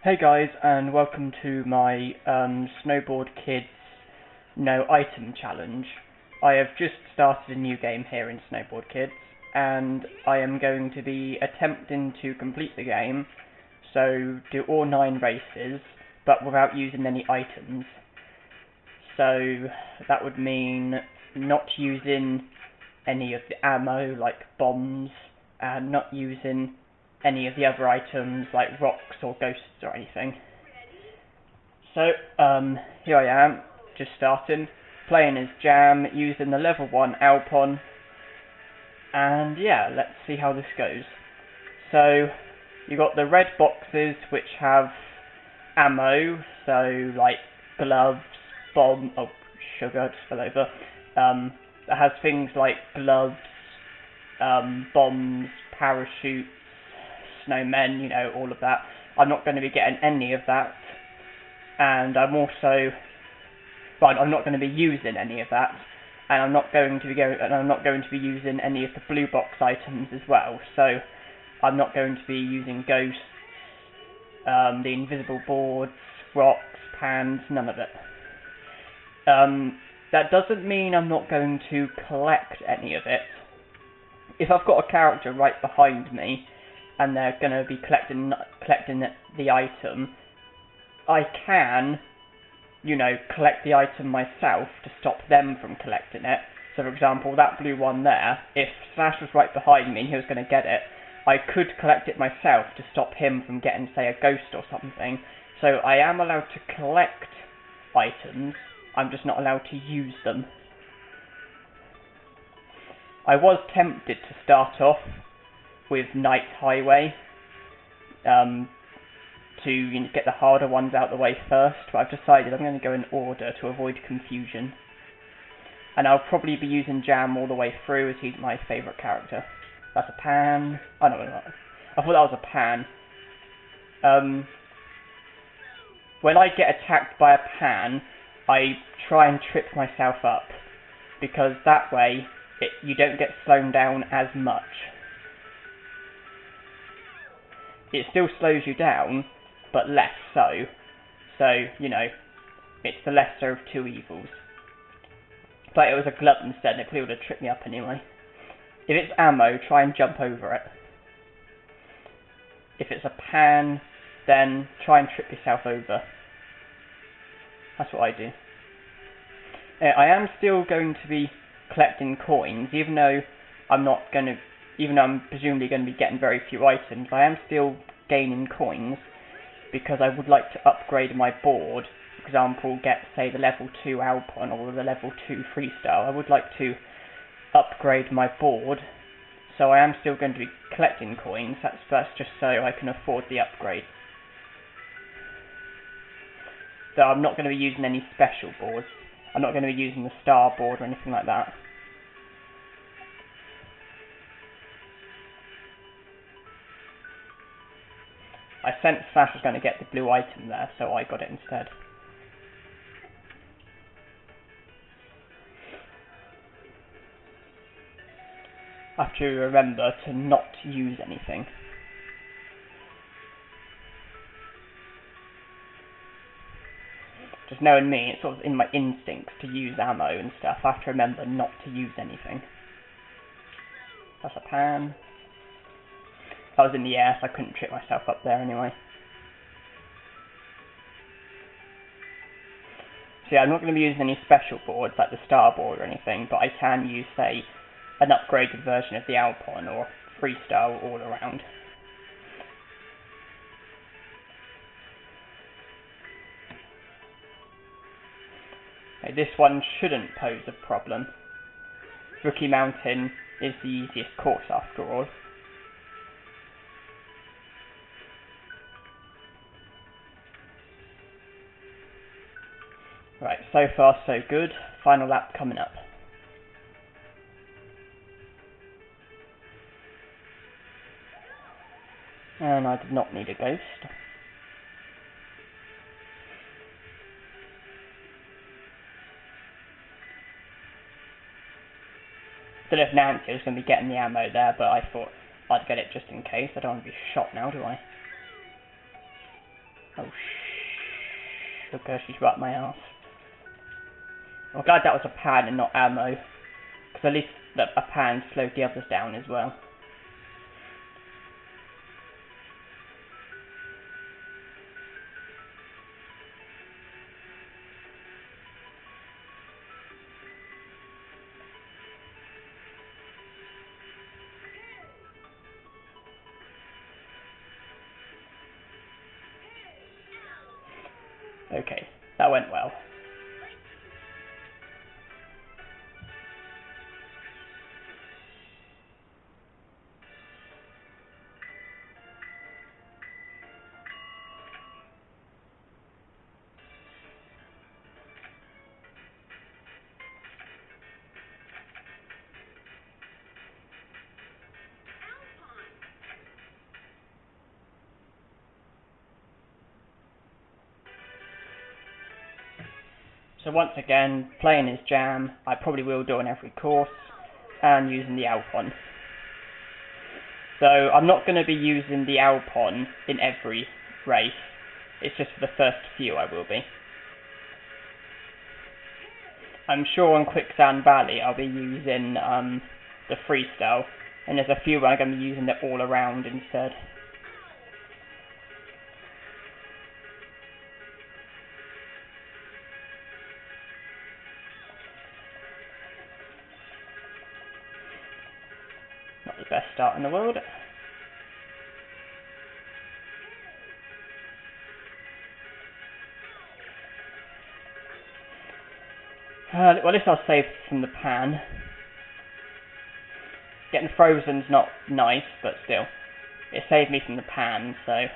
Hey guys, and welcome to my Snowboard Kids No Item Challenge. I have just started a new game here in Snowboard Kids, and I am going to be attempting to complete the game, so do all 9 races, but without using any items. So that would mean not using any of the ammo like bombs, and not using any of the other items like rocks or ghosts or anything. So, here I am, just starting, playing as Jam, using the level 1 Alpine, and yeah, let's see how this goes. So, you got the red boxes which have ammo, so like gloves, sugar, just fell over, that has things like gloves, bombs, parachutes, snowmen, you know, all of that. I'm not going to be getting any of that, and I'm not going to be using any of that, and I'm not going to be using any of the blue box items as well. So I'm not going to be using ghosts, the invisible boards, rocks, pans, none of it. That doesn't mean I'm not going to collect any of it. If I've got a character right behind me, and they're going to be collecting the item, I can, you know, collect the item myself to stop them from collecting it. So for example, that blue one there, if Slash was right behind me and he was going to get it, I could collect it myself to stop him from getting, say, a ghost or something. So I am allowed to collect items, I'm just not allowed to use them. I was tempted to start off with Night Highway, to get the harder ones out of the way first, but I've decided I'm going to go in order to avoid confusion. And I'll probably be using Jam all the way through, as he's my favourite character. That's a pan. Oh no, I thought that was a pan. When I get attacked by a pan, I try and trip myself up, because that way you don't get slowed down as much. It still slows you down, but less so. So, you know, it's the lesser of two evils. But it was a glove instead, and it probably would have tripped me up anyway. If it's ammo, try and jump over it. If it's a pan, then try and trip yourself over. That's what I do. I am still going to be collecting coins, even though I'm presumably going to be getting very few items. I am still gaining coins, because I would like to upgrade my board. For example, get, say, the level 2 Alpine or the level 2 Freestyle. I would like to upgrade my board, so I am still going to be collecting coins. That's just so I can afford the upgrade. So I'm not going to be using any special boards. I'm not going to be using the star board or anything like that. I sensed Slash was going to get the blue item there, so I got it instead. I have to remember to not use anything. Just knowing me, it's sort of in my instincts to use ammo and stuff. I have to remember not to use anything. That's a pan. I was in the air, so I couldn't trip myself up there anyway. So yeah, I'm not going to be using any special boards like the star board or anything, but I can use, say, an upgraded version of the Alpine or Freestyle All Around. Okay, this one shouldn't pose a problem. Rookie Mountain is the easiest course after all. Right, so far so good. Final lap coming up. And I did not need a ghost. Don't know if Nancy was going to be getting the ammo there, but I thought I'd get it just in case. I don't want to be shot now, do I? Oh, sugar, she's right up my arse. I'm glad that was a pan and not ammo, because at least a pan slowed the others down as well. Okay, that went well. So once again, playing his jam, I probably will do on every course, and using the Alpine. So I'm not going to be using the Alpine in every race, it's just for the first few I will be. I'm sure on Quicksand Valley I'll be using the Freestyle, and there's a few where I'm going to be using the All Around instead. Not the best start in the world. Well, at least I'll save from the pan. Getting frozen's not nice, but still. It saved me from the pan, so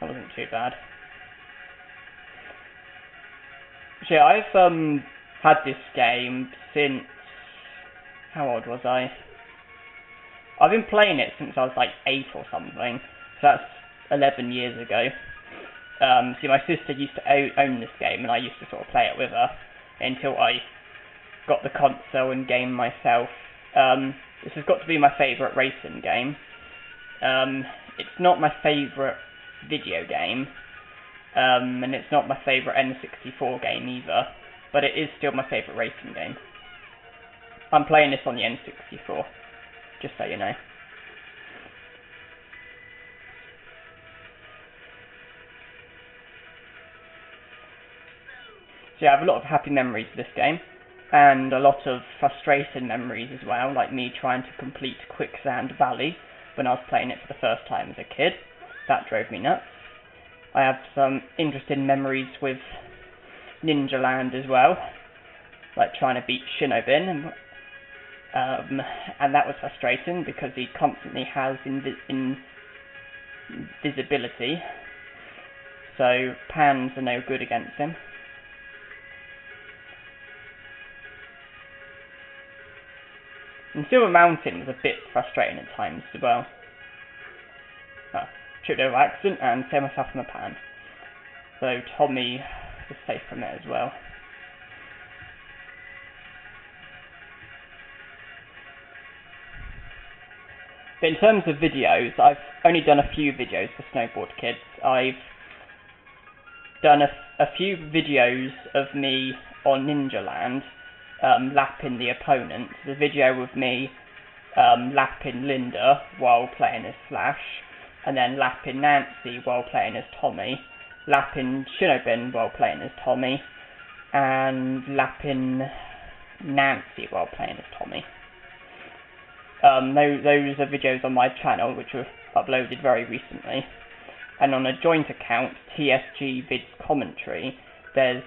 that wasn't too bad. So yeah, I've had this game since... how old was I? I've been playing it since I was like 8 or something, so that's 11 years ago. See, my sister used to own this game, and I used to sort of play it with her until I got the console and game myself. This has got to be my favourite racing game. It's not my favourite video game, and it's not my favourite N64 game either, but it is still my favourite racing game. I'm playing this on the N64, just so you know. So yeah, I have a lot of happy memories of this game, and a lot of frustrating memories as well, like me trying to complete Quicksand Valley when I was playing it for the first time as a kid. That drove me nuts. I have some interesting memories with Ninja Land as well, like trying to beat Snowmen, and that was frustrating because he constantly has invisibility, so pans are no good against him. And Silver Mountain was a bit frustrating at times as well. Oh, tripped over accident and saved myself from a pan. So Tommy was safe from it as well. But in terms of videos, I've only done a few videos for Snowboard Kids. I've done a few videos of me on Ninja Land, lapping the opponent. The video of me lapping Linda while playing as Flash, and then lapping Nancy while playing as Tommy, lapping Snowmen while playing as Tommy, and lapping Nancy while playing as Tommy. Those are videos on my channel which were uploaded very recently, and on a joint account, TSG Vids Commentary, there's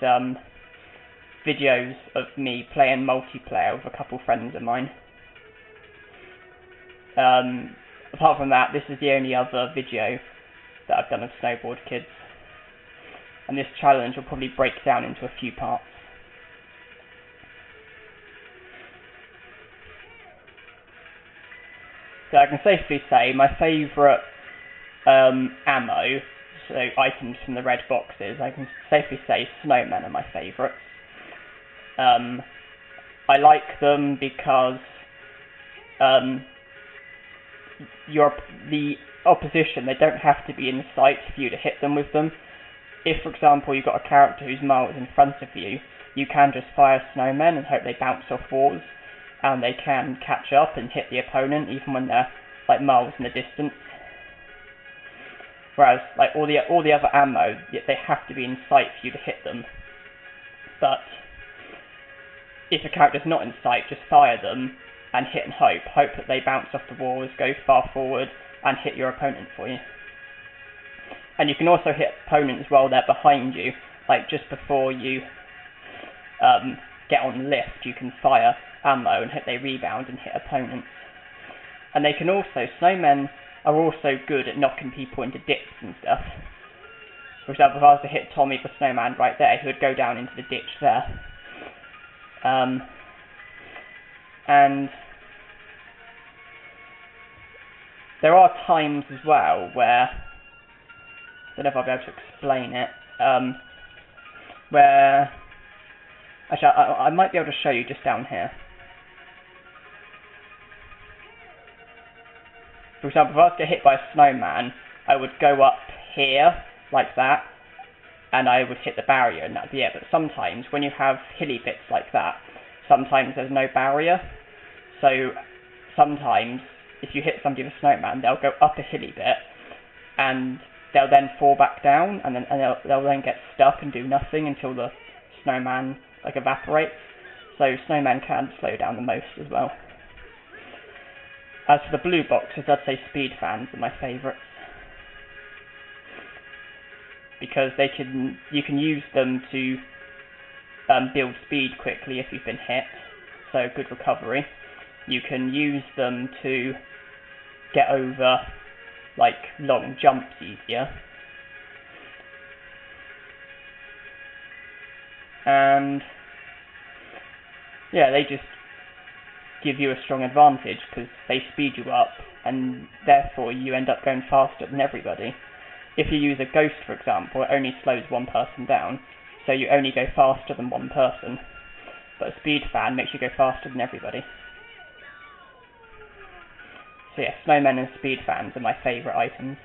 videos of me playing multiplayer with a couple friends of mine. Apart from that, this is the only other video that I've done of Snowboard Kids, and this challenge will probably break down into a few parts. So I can safely say my favourite ammo, so items from the red boxes, I can safely say Snowmen are my favourites. I like them because the opposition, they don't have to be in sight for you to hit them with them. If, for example, you've got a character who's miles in front of you, you can just fire snowmen and hope they bounce off walls, and they can catch up and hit the opponent even when they're like miles in the distance. Whereas like all the other ammo, they have to be in sight for you to hit them. But if a character's not in sight, just fire them and hit and hope that they bounce off the walls, go far forward, and hit your opponent for you. And you can also hit opponents while they're behind you, like just before you get on the lift, you can fire ammo and they rebound and hit opponents. And they can also, snowmen are also good at knocking people into dips and stuff. For example, if I was to hit Tommy the snowman right there, he would go down into the ditch there. And there are times as well where, I don't know if I'll be able to explain it, where, actually I might be able to show you just down here. For example, if I was to get hit by a snowman, I would go up here, like that, and I would hit the barrier, and that'd be it. But sometimes, when you have hilly bits like that, sometimes there's no barrier. So, sometimes, if you hit somebody with a snowman, they'll go up a hilly bit, and they'll then fall back down, and they'll then get stuck and do nothing until the snowman, like, evaporates. So, snowmen can slow down the most as well. As for the blue boxes, I'd say speed fans are my favourites. Because you can use them to build speed quickly if you've been hit, so good recovery. You can use them to get over like long jumps easier. And yeah, they just give you a strong advantage because they speed you up and therefore you end up going faster than everybody. If you use a ghost, for example, it only slows one person down, so you only go faster than one person. But a speed fan makes you go faster than everybody. So yeah, snowmen and speed fans are my favourite items.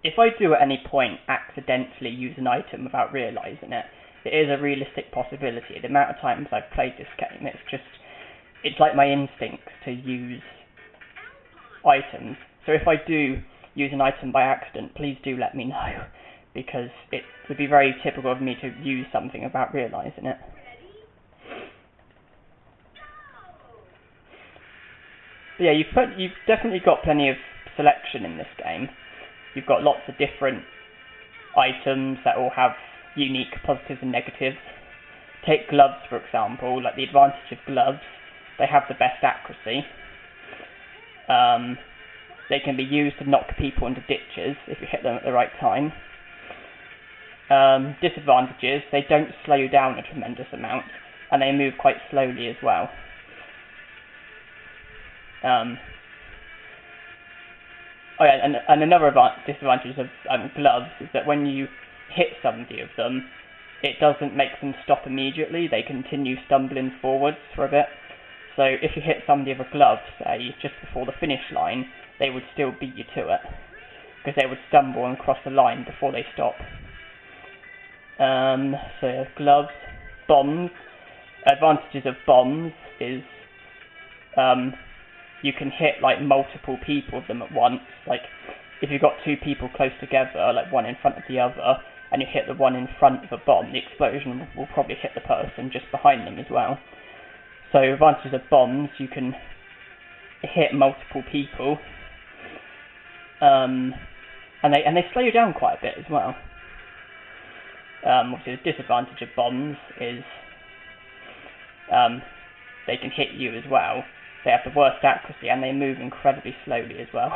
If I do at any point accidentally use an item without realising it, it is a realistic possibility. The amount of times I've played this game, it's like my instincts to use items. So if I do use an item by accident, please do let me know, because it would be very typical of me to use something without realising it. But yeah, you've definitely got plenty of selection in this game. You've got lots of different items that all have unique positives and negatives. Take gloves, for example. Like, the advantage of gloves, they have the best accuracy. They can be used to knock people into ditches if you hit them at the right time. Disadvantages, they don't slow you down a tremendous amount, and they move quite slowly as well. Oh yeah, and another disadvantage of gloves is that when you hit somebody of them, it doesn't make them stop immediately. They continue stumbling forwards for a bit. So if you hit somebody with a glove, say, just before the finish line, they would still beat you to it, because they would stumble and cross the line before they stop. So gloves, bombs. Advantages of bombs is you can hit like multiple people of them at once. Like, if you've got two people close together, like one in front of the other, and you hit the one in front of a bomb, the explosion will probably hit the person just behind them as well. So advantages of bombs, you can hit multiple people, and they slow you down quite a bit as well. Obviously the disadvantage of bombs is they can hit you as well. They have the worst accuracy and they move incredibly slowly as well.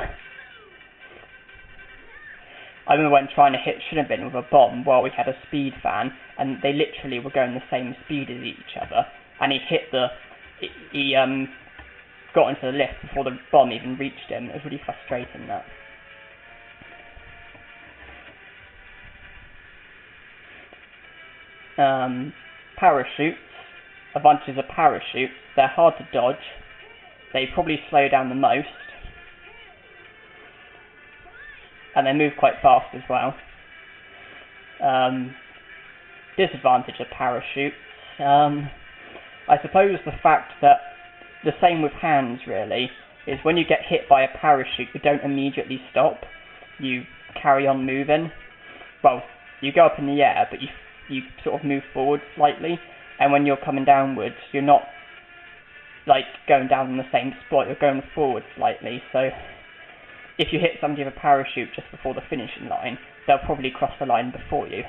I remember when trying to hit Shinobin with a bomb while we had a speed fan, and they literally were going the same speed as each other, and he got into the lift before the bomb even reached him. It was really frustrating, that. Parachutes. Advantages of parachutes: they're hard to dodge. They probably slow down the most. And they move quite fast as well. Disadvantage of parachutes. I suppose the fact that, the same with hands really, is when you get hit by a parachute, you don't immediately stop. You carry on moving. Well, you go up in the air, but you sort of move forward slightly, and when you're coming downwards, you're not like going down in the same spot, you're going forward slightly. So if you hit somebody with a parachute just before the finishing line, they'll probably cross the line before you.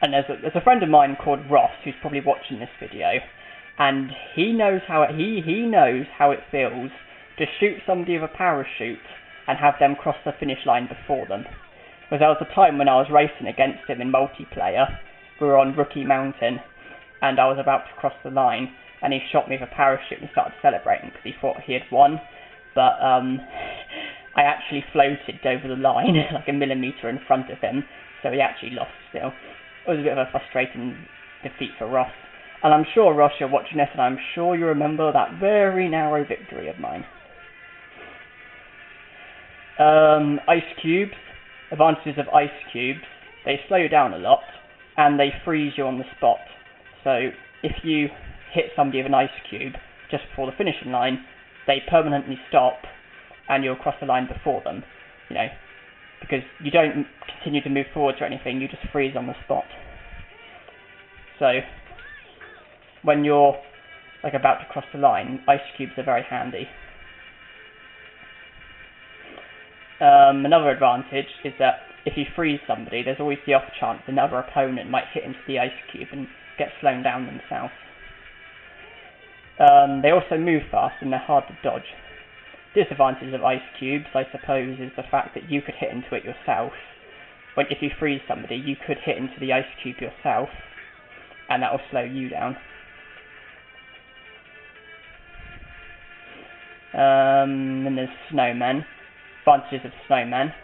And there's a friend of mine called Ross who's probably watching this video, and he knows how it feels to shoot somebody with a parachute and have them cross the finish line before them. Because there was a time when I was racing against him in multiplayer. We were on Rookie Mountain, and I was about to cross the line, and he shot me with a parachute and started celebrating because he thought he had won. But I actually floated over the line like a millimetre in front of him, so he actually lost still. It was a bit of a frustrating defeat for Ross. And I'm sure, Ross, you're watching this, and I'm sure you remember that very narrow victory of mine. Ice cubes. Advantages of ice cubes: they slow you down a lot, and they freeze you on the spot. So if you hit somebody with an ice cube just before the finishing line, they permanently stop, and you'll cross the line before them. You know, because you don't continue to move forwards or anything, you just freeze on the spot. So when you're like about to cross the line, ice cubes are very handy. Another advantage is that if you freeze somebody, there's always the off chance another opponent might hit into the ice cube and get slowed down themselves. They also move fast and they're hard to dodge. Disadvantage of ice cubes, I suppose, is the fact that you could hit into it yourself. When if you freeze somebody, you could hit into the ice cube yourself, and that will slow you down. And there's snowmen. Advantages of snowmen: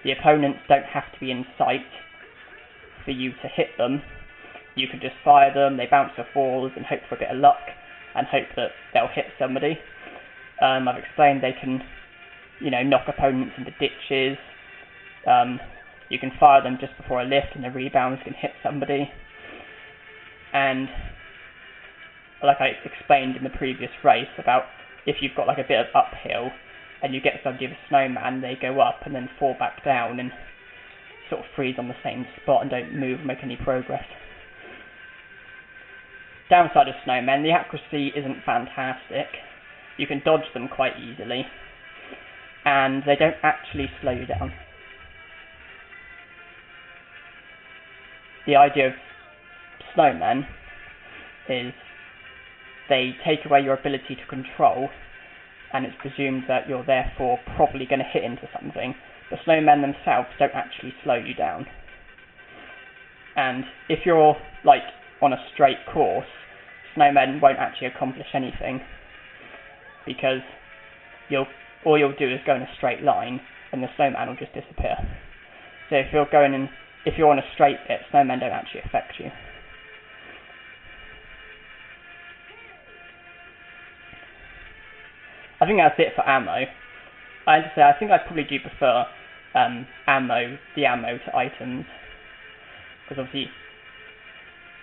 the opponents don't have to be in sight for you to hit them. You can just fire them, they bounce off walls and hope for a bit of luck, and hope that they'll hit somebody. I've explained they can, knock opponents into ditches. You can fire them just before a lift and the rebounds can hit somebody. And like I explained in the previous race about if you've got like a bit of uphill and you get somebody with a snowman, they go up and then fall back down and sort of freeze on the same spot and don't move or make any progress. Downside of snowmen: the accuracy isn't fantastic. You can dodge them quite easily, and they don't actually slow you down. The idea of snowmen is they take away your ability to control, and it's presumed that you're therefore probably going to hit into something. The snowmen themselves don't actually slow you down. And if you're like on a straight course, snowmen won't actually accomplish anything, because all you'll do is go in a straight line and the snowman will just disappear. So if you're on a straight bit, snowmen don't actually affect you. I think that's it for ammo. I have to say, I think I probably do prefer the ammo to items, because obviously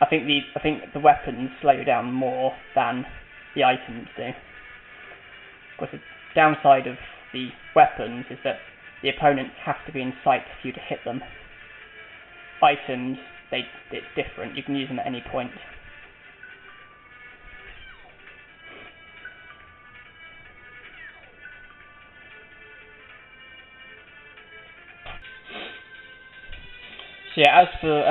I think the weapons slow you down more than the items do. Of course, the downside of the weapons is that the opponents have to be in sight for you to hit them. Items, it's different. You can use them at any point. So yeah, as for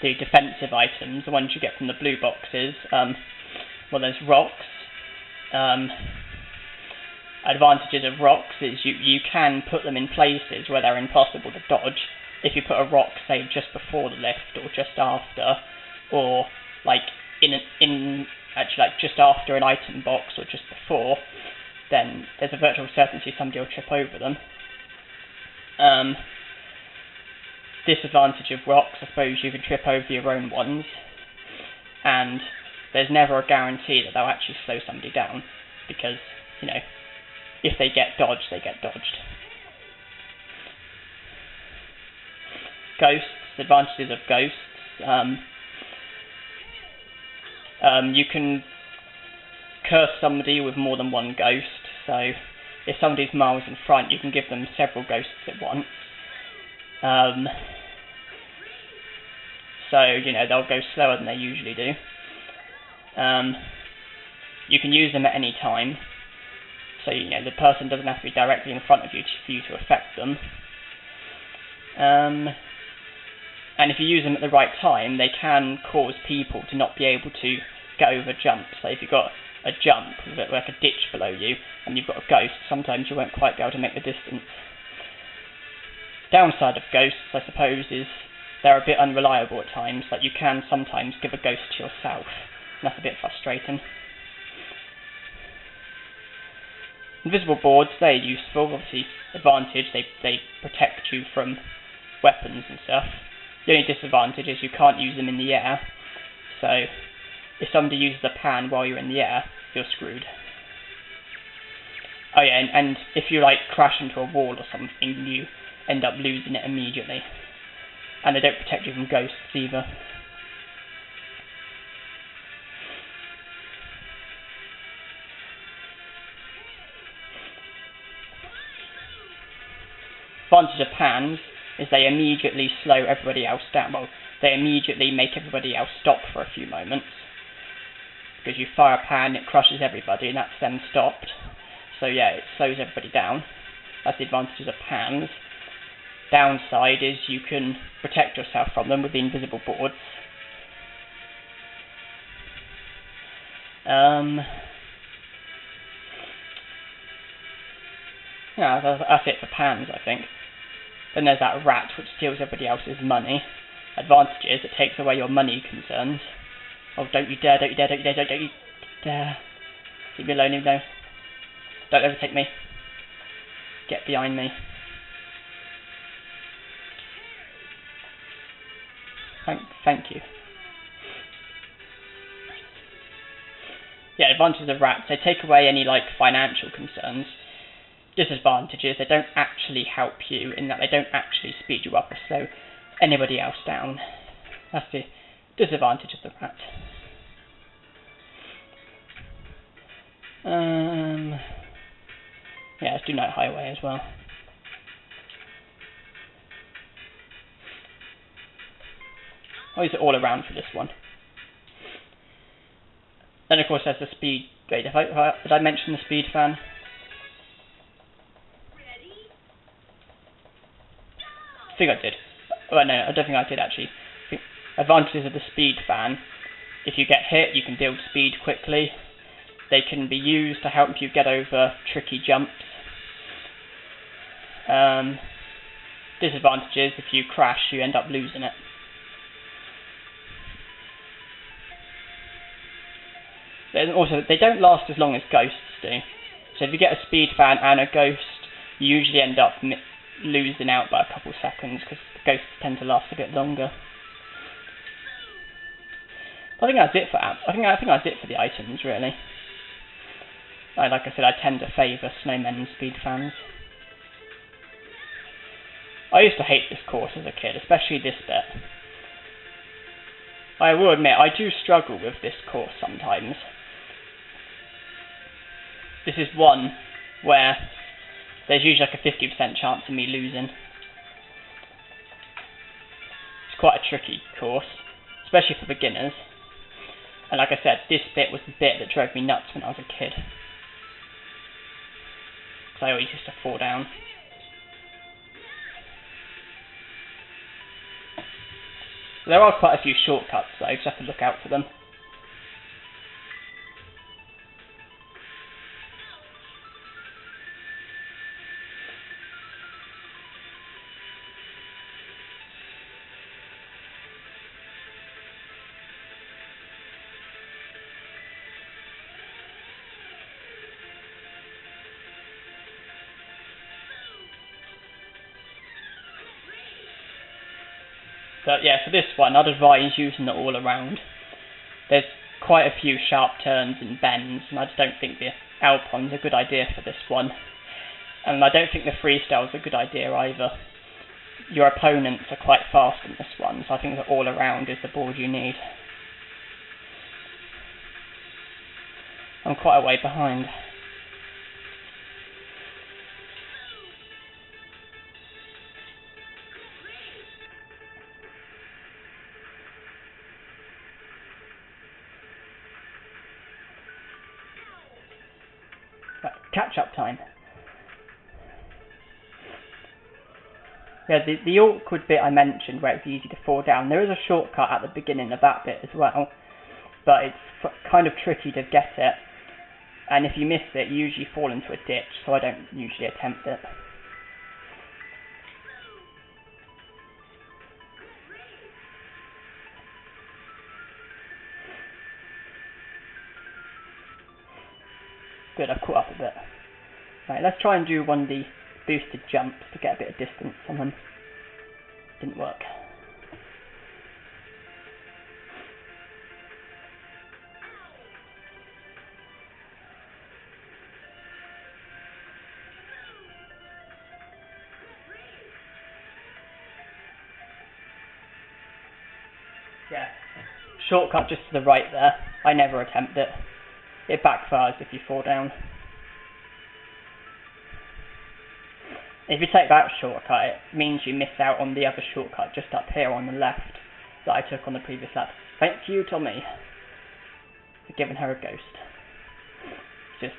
the defensive items, the ones you get from the blue boxes, well, there's rocks. Advantages of rocks is you can put them in places where they're impossible to dodge. If you put a rock, say, just before the lift or just after, or like just after an item box or just before, then there's a virtual certainty somebody will trip over them. Disadvantage of rocks, I suppose you can trip over your own ones, and there's never a guarantee that they'll actually slow somebody down, because, you know, if they get dodged, they get dodged. Ghosts, advantages of ghosts. You can curse somebody with more than one ghost, so if somebody's miles in front, you can give them several ghosts at once. So, you know, they'll go slower than they usually do. You can use them at any time, so, you know, the person doesn't have to be directly in front of you for you to affect them. And if you use them at the right time, they can cause people to not be able to get over jumps. So if you've got a jump, like a ditch below you, and you've got a ghost, sometimes you won't quite be able to make the distance. Downside of ghosts, I suppose, is they're a bit unreliable at times. Like, you can sometimes give a ghost to yourself, and that's a bit frustrating. Invisible boards, they're useful. Obviously, advantage, they protect you from weapons and stuff. The only disadvantage is you can't use them in the air, so if somebody uses a pan while you're in the air, you're screwed. Oh yeah, and if you, like, crash into a wall or something, you end up losing it immediately. And they don't protect you from ghosts either. Advantage of pans is they immediately slow everybody else down. Well, they immediately make everybody else stop for a few moments. Because you fire a pan, it crushes everybody, and that's them stopped. So yeah, it slows everybody down. That's the advantages of pans. Downside is you can protect yourself from them with the invisible boards. Yeah, that's it for pans, I think. Then there's that rat which steals everybody else's money. Advantage is it takes away your money concerns. Oh, don't you dare, don't you dare, don't you dare, don't you dare. Leave me alone, leave me alone. Don't overtake me. Get behind me. Thank you. Yeah, advantages of rats, they take away any, like, financial concerns. Disadvantages, they don't actually help you in that they don't actually speed you up or slow anybody else down. That's the disadvantage of the rat. Yeah, let's do Night Highway as well. I'll use it all around for this one. Then of course there's the speed. Wait, did I mention the speed fan? I think I did. Oh no, I don't think I did actually. Advantages of the speed fan: if you get hit, you can build speed quickly. They can be used to help you get over tricky jumps. Disadvantages: if you crash, you end up losing it. Also, they don't last as long as ghosts do. So if you get a speed fan and a ghost, you usually end up losing out by a couple seconds because ghosts tend to last a bit longer. I think that's it for I think that's it for the items, really. Like I said, I tend to favour snowmen and speed fans. I used to hate this course as a kid, especially this bit. I will admit, I do struggle with this course sometimes. This is one where there's usually like a 50% chance of me losing. It's quite a tricky course, especially for beginners. And like I said, this bit was the bit that drove me nuts when I was a kid. Because I always used to fall down. There are quite a few shortcuts though, you just have to look out for them. So yeah, for this one, I'd advise using the all around. There's quite a few sharp turns and bends, and I just don't think the Alpine's a good idea for this one. And I don't think the Freestyle's a good idea either. Your opponents are quite fast in this one, so I think the all around is the board you need. I'm quite a way behind. Right, catch up time. Yeah, the awkward bit I mentioned where it's easy to fall down, there is a shortcut at the beginning of that bit as well, but it's kind of tricky to get it, and if you miss it, you usually fall into a ditch, so I don't usually attempt it. Good, I've caught up a bit. Right, let's try and do one of the boosted jumps to get a bit of distance on them. Didn't work. Yeah, shortcut just to the right there. I never attempt it. It backfires if you fall down. If you take that shortcut, it means you miss out on the other shortcut just up here on the left that I took on the previous lap. Thank you, Tommy, for giving her a ghost. Just,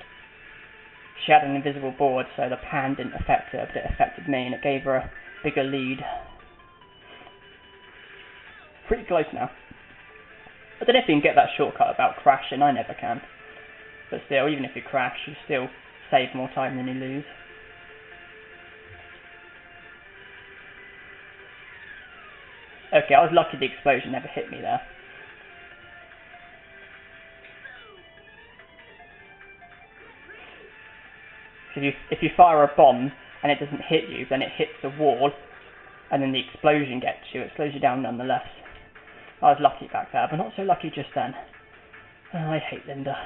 she had an invisible board, so the pan didn't affect her, but it affected me, and it gave her a bigger lead. Pretty close now. I don't know if you can get that shortcut about crashing, I never can. But still, even if you crash, you still save more time than you lose. Okay, I was lucky the explosion never hit me there. If you fire a bomb and it doesn't hit you, then it hits the wall, and then the explosion gets you. It slows you down nonetheless. I was lucky back there, but not so lucky just then. Oh, I hate Linda.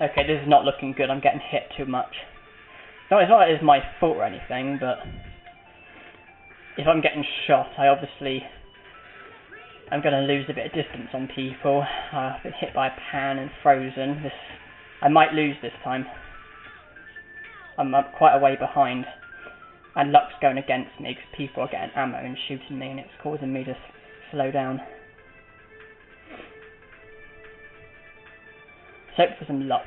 Okay, this is not looking good. I'm getting hit too much. No, it's not like it's my fault or anything, but if I'm getting shot, I'm going to lose a bit of distance on people. I've been hit by a pan and frozen. I might lose this time. I'm quite a way behind, and luck's going against me because people are getting ammo and shooting me, and it's causing me to slow down. Let's hope for some luck.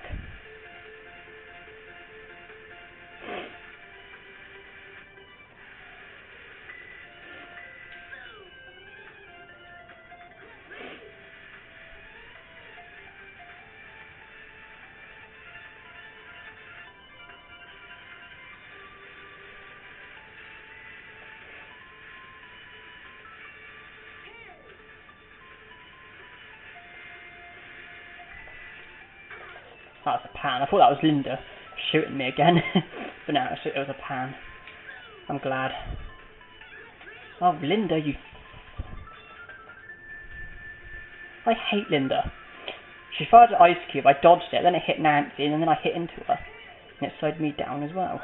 Oh, it's a pan. I thought that was Linda shooting me again. But no, it was a pan. I'm glad. Oh, Linda, you... I hate Linda. She fired an ice cube, I dodged it, then it hit Nancy, and then I hit into her. And it slowed me down as well.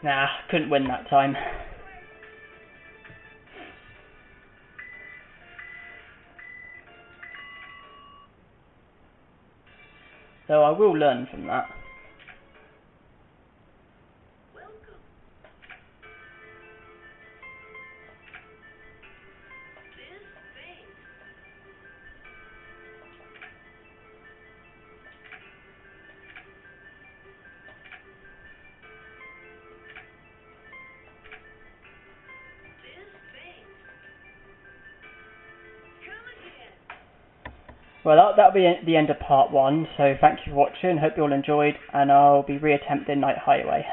Nah, couldn't win that time. So I will learn from that. Well, that'll be the end of part 1, so thank you for watching, hope you all enjoyed, and I'll be reattempting Night Highway.